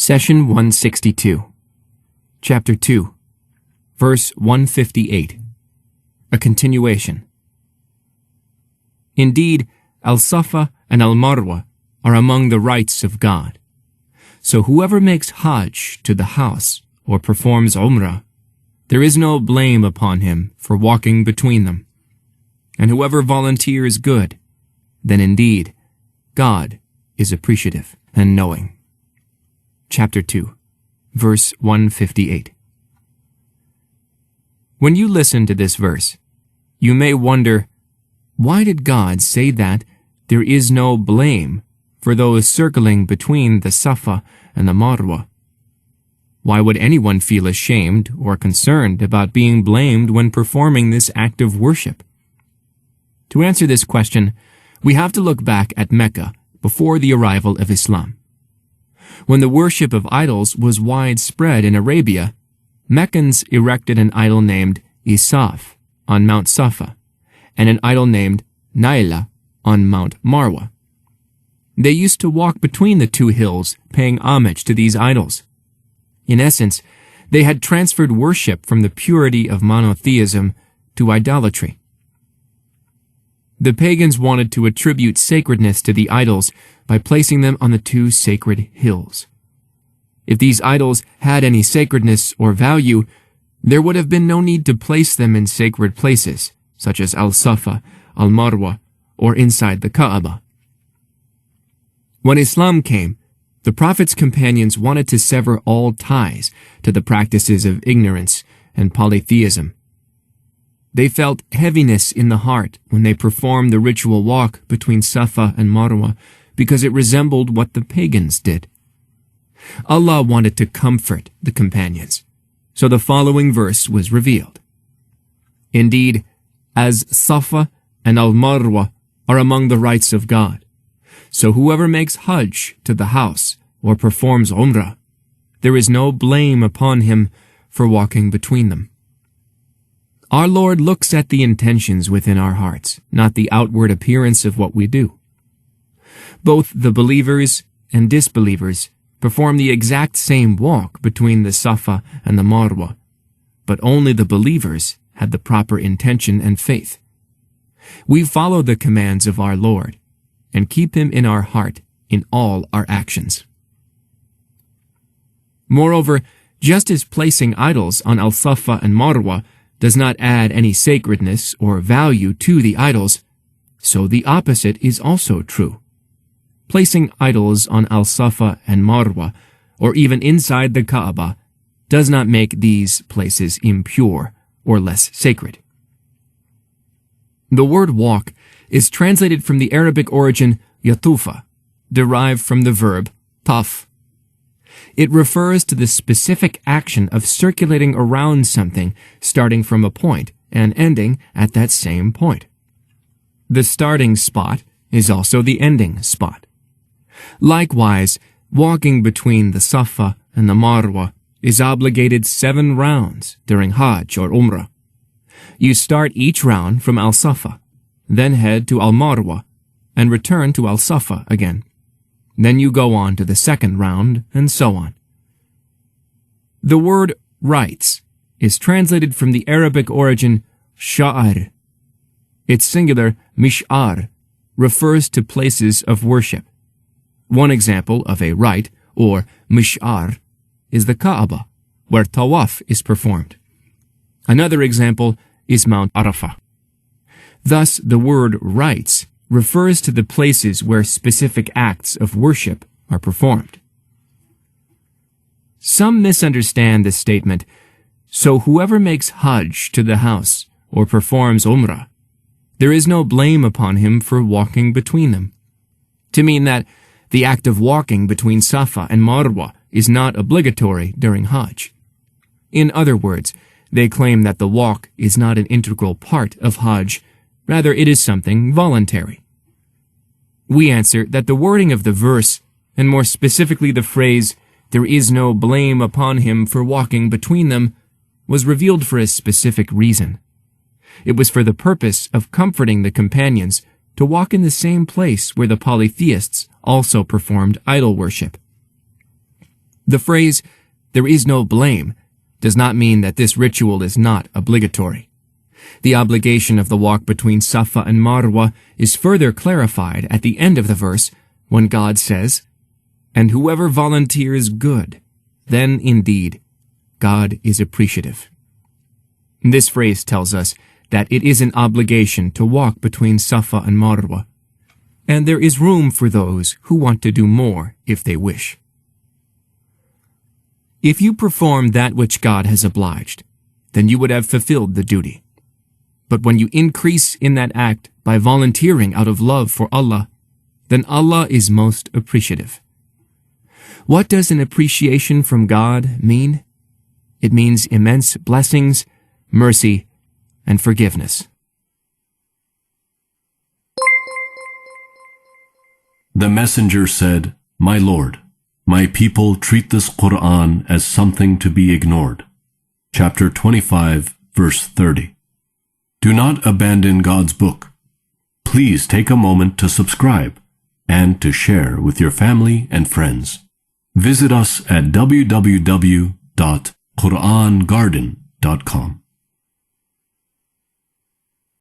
Session 162, Chapter 2, Verse 158, a continuation. Indeed, Al-Safa and Al-Marwa are among the rights of God. So whoever makes Hajj to the house or performs Umrah, there is no blame upon him for walking between them. And whoever volunteers good, then indeed, God is appreciative and knowing. Chapter 2, Verse 158. When you listen to this verse, you may wonder, why did God say that there is no blame for those circling between the Safa and the Marwa? Why would anyone feel ashamed or concerned about being blamed when performing this act of worship? To answer this question, we have to look back at Mecca before the arrival of Islam. When the worship of idols was widespread in Arabia, Meccans erected an idol named Isaf on Mount Safa and an idol named Naila on Mount Marwa. They used to walk between the two hills, paying homage to these idols. In essence, they had transferred worship from the purity of monotheism to idolatry. The pagans wanted to attribute sacredness to the idols by placing them on the two sacred hills. If these idols had any sacredness or value, there would have been no need to place them in sacred places, such as Al-Safa, Al-Marwa, or inside the Kaaba. When Islam came, the Prophet's companions wanted to sever all ties to the practices of ignorance and polytheism. They felt heaviness in the heart when they performed the ritual walk between Safa and Marwa because it resembled what the pagans did. Allah wanted to comfort the companions, so the following verse was revealed. Indeed, as Safa and Al-Marwa are among the rights of God, so whoever makes Hajj to the house or performs Umrah, there is no blame upon him for walking between them. Our Lord looks at the intentions within our hearts, not the outward appearance of what we do. Both the believers and disbelievers perform the exact same walk between the Safa and the Marwa, but only the believers had the proper intention and faith. We follow the commands of our Lord and keep Him in our heart in all our actions. Moreover, just as placing idols on Al-Safa and Marwa does not add any sacredness or value to the idols, so the opposite is also true. Placing idols on Al-Safa and Marwa, or even inside the Kaaba, does not make these places impure or less sacred. The word walk is translated from the Arabic origin yatufa, derived from the verb taf. It refers to the specific action of circulating around something starting from a point and ending at that same point. The starting spot is also the ending spot. Likewise, walking between the Safa and the Marwa is obligated 7 rounds during Hajj or Umrah. You start each round from Al-Safa, then head to Al-Marwa, and return to Al-Safa again. Then you go on to the second round, and so on. The word rights is translated from the Arabic origin sha'ar. Its singular mish'ar refers to places of worship. One example of a rite, or mish'ar, is the Kaaba, where tawaf is performed. Another example is Mount Arafah. Thus, the word rites refers to the places where specific acts of worship are performed. Some misunderstand this statement, so whoever makes Hajj to the house or performs Umrah, there is no blame upon him for walking between them, to mean that the act of walking between Safa and Marwa is not obligatory during Hajj. In other words, they claim that the walk is not an integral part of Hajj, rather it is something voluntary. We answer that the wording of the verse, and more specifically the phrase, "There is no blame upon him for walking between them," was revealed for a specific reason. It was for the purpose of comforting the companions to walk in the same place where the polytheists also performed idol worship. The phrase, "there is no blame," does not mean that this ritual is not obligatory. The obligation of the walk between Safa and Marwa is further clarified at the end of the verse when God says, "And whoever volunteers good, then indeed God is appreciative." This phrase tells us that it is an obligation to walk between Safa and Marwa, and there is room for those who want to do more if they wish. If you perform that which God has obliged, then you would have fulfilled the duty. But when you increase in that act by volunteering out of love for Allah, then Allah is most appreciative. What does an appreciation from God mean? It means immense blessings, mercy, and forgiveness. The messenger said, "My Lord, my people treat this Quran as something to be ignored." Chapter 25, verse 30. Do not abandon God's book. Please take a moment to subscribe and to share with your family and friends. Visit us at www.QURANGARDEN.com.